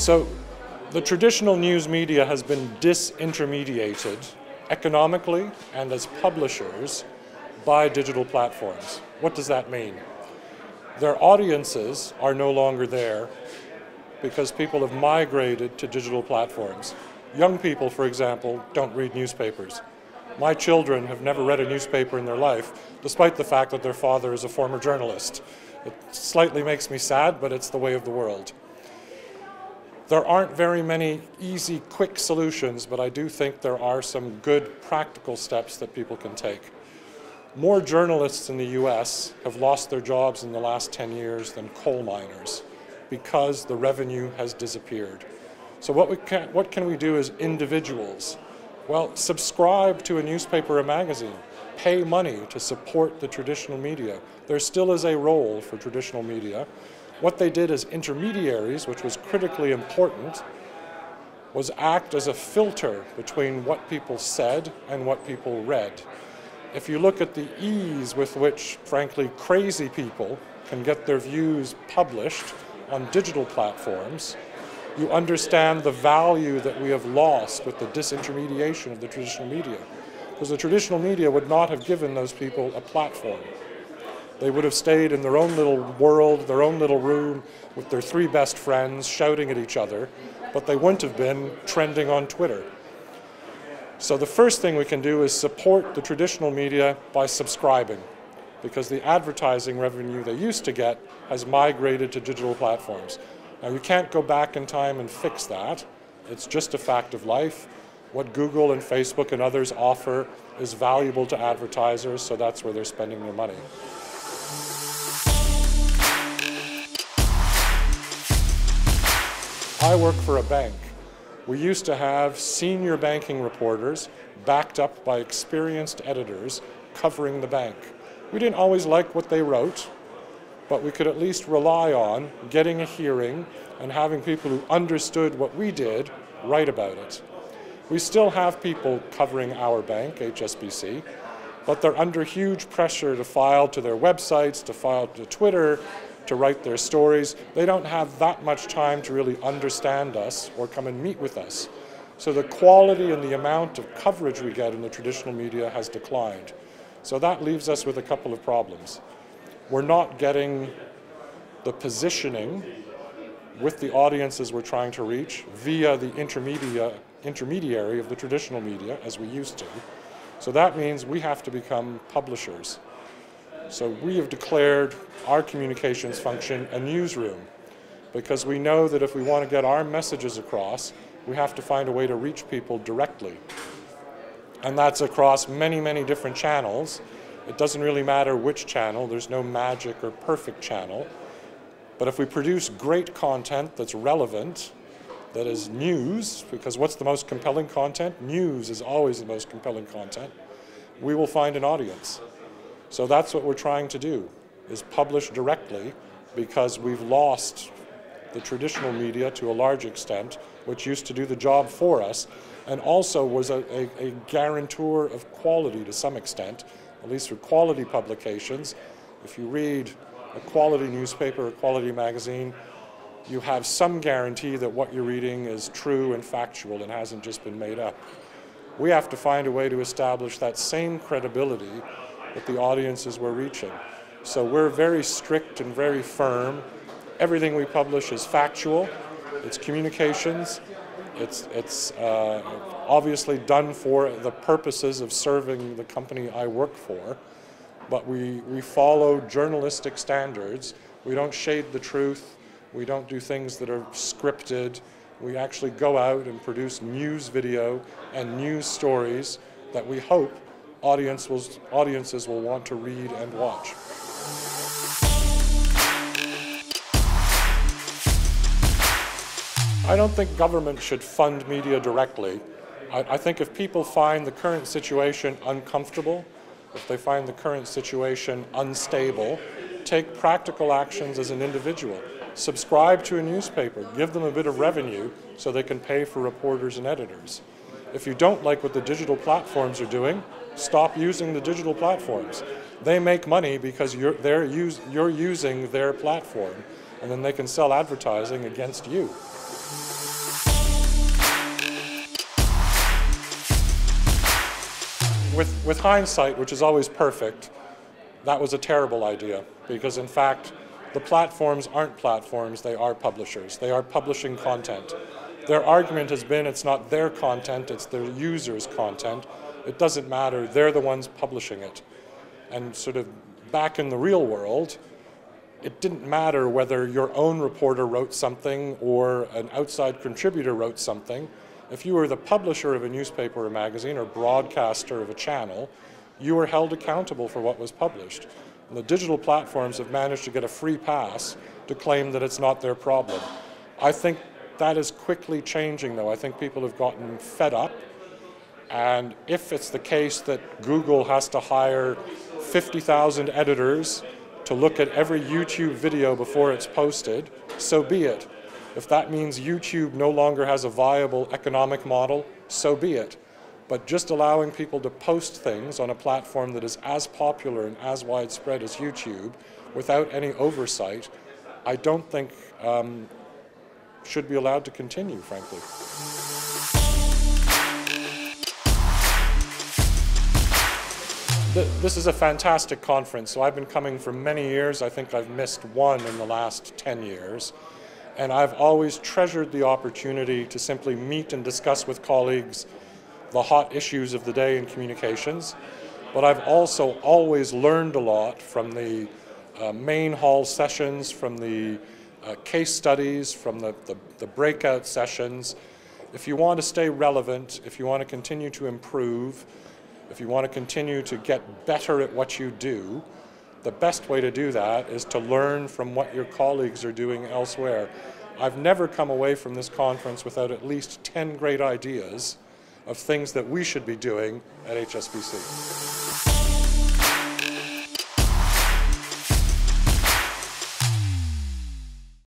So the traditional news media has been disintermediated economically and as publishers by digital platforms. What does that mean? Their audiences are no longer there because people have migrated to digital platforms. Young people, for example, don't read newspapers. My children have never read a newspaper in their life, despite the fact that their father is a former journalist. It slightly makes me sad, but it's the way of the world. There aren't very many easy, quick solutions, but I do think there are some good practical steps that people can take. More journalists in the US have lost their jobs in the last 10 years than coal miners because the revenue has disappeared. So what can we do as individuals? Well, subscribe to a newspaper or magazine. Pay money to support the traditional media. There still is a role for traditional media. What they did as intermediaries, which was critically important, was act as a filter between what people said and what people read. If you look at the ease with which, frankly, crazy people can get their views published on digital platforms, you understand the value that we have lost with the disintermediation of the traditional media. Because the traditional media would not have given those people a platform. They would have stayed in their own little world, their own little room, with their three best friends shouting at each other, but they wouldn't have been trending on Twitter. So the first thing we can do is support the traditional media by subscribing, because the advertising revenue they used to get has migrated to digital platforms. Now you can't go back in time and fix that. It's just a fact of life. What Google and Facebook and others offer is valuable to advertisers, so that's where they're spending their money. I work for a bank. We used to have senior banking reporters backed up by experienced editors covering the bank. We didn't always like what they wrote, but we could at least rely on getting a hearing and having people who understood what we did write about it. We still have people covering our bank, HSBC, but they're under huge pressure to file to their websites, to file to Twitter, to write their stories. They don't have that much time to really understand us or come and meet with us. So the quality and the amount of coverage we get in the traditional media has declined. So that leaves us with a couple of problems. We're not getting the positioning with the audiences we're trying to reach via the intermediary of the traditional media as we used to. So that means we have to become publishers. So we have declared our communications function a newsroom, because we know that if we want to get our messages across, we have to find a way to reach people directly. And that's across many, many different channels. It doesn't really matter which channel. There's no magic or perfect channel. But if we produce great content that's relevant, that is news, because what's the most compelling content? News is always the most compelling content. We will find an audience. So that's what we're trying to do, is publish directly, because we've lost the traditional media to a large extent, which used to do the job for us, and also was a guarantor of quality to some extent, at least for quality publications. If you read a quality newspaper or quality magazine, you have some guarantee that what you're reading is true and factual and hasn't just been made up. We have to find a way to establish that same credibility with the audiences we're reaching. So we're very strict and very firm. Everything we publish is factual, it's communications, it's obviously done for the purposes of serving the company I work for, but we follow journalistic standards. We don't shade the truth. We don't do things that are scripted. We actually go out and produce news video and news stories that we hope audiences will want to read and watch. I don't think government should fund media directly. I think if people find the current situation uncomfortable, if they find the current situation unstable, take practical actions as an individual. Subscribe to a newspaper, give them a bit of revenue so they can pay for reporters and editors. If you don't like what the digital platforms are doing, stop using the digital platforms. They make money because you're using their platform, and then they can sell advertising against you. With hindsight, which is always perfect, that was a terrible idea, because in fact, the platforms aren't platforms, they are publishers. They are publishing content. Their argument has been it's not their content, it's their users' content. It doesn't matter, they're the ones publishing it. And sort of back in the real world, it didn't matter whether your own reporter wrote something or an outside contributor wrote something. If you were the publisher of a newspaper or magazine or broadcaster of a channel, you were held accountable for what was published. And the digital platforms have managed to get a free pass to claim that it's not their problem. I think that is quickly changing, though. I think people have gotten fed up. And if it's the case that Google has to hire 50,000 editors to look at every YouTube video before it's posted, so be it. If that means YouTube no longer has a viable economic model, so be it. But just allowing people to post things on a platform that is as popular and as widespread as YouTube without any oversight, I don't think should be allowed to continue, frankly. This is a fantastic conference. So I've been coming for many years. I think I've missed one in the last 10 years. And I've always treasured the opportunity to simply meet and discuss with colleagues the hot issues of the day in communications. But I've also always learned a lot from the main hall sessions, from the case studies, from the breakout sessions. If you want to stay relevant, if you want to continue to improve, if you want to continue to get better at what you do, the best way to do that is to learn from what your colleagues are doing elsewhere. I've never come away from this conference without at least 10 great ideas of things that we should be doing at HSBC.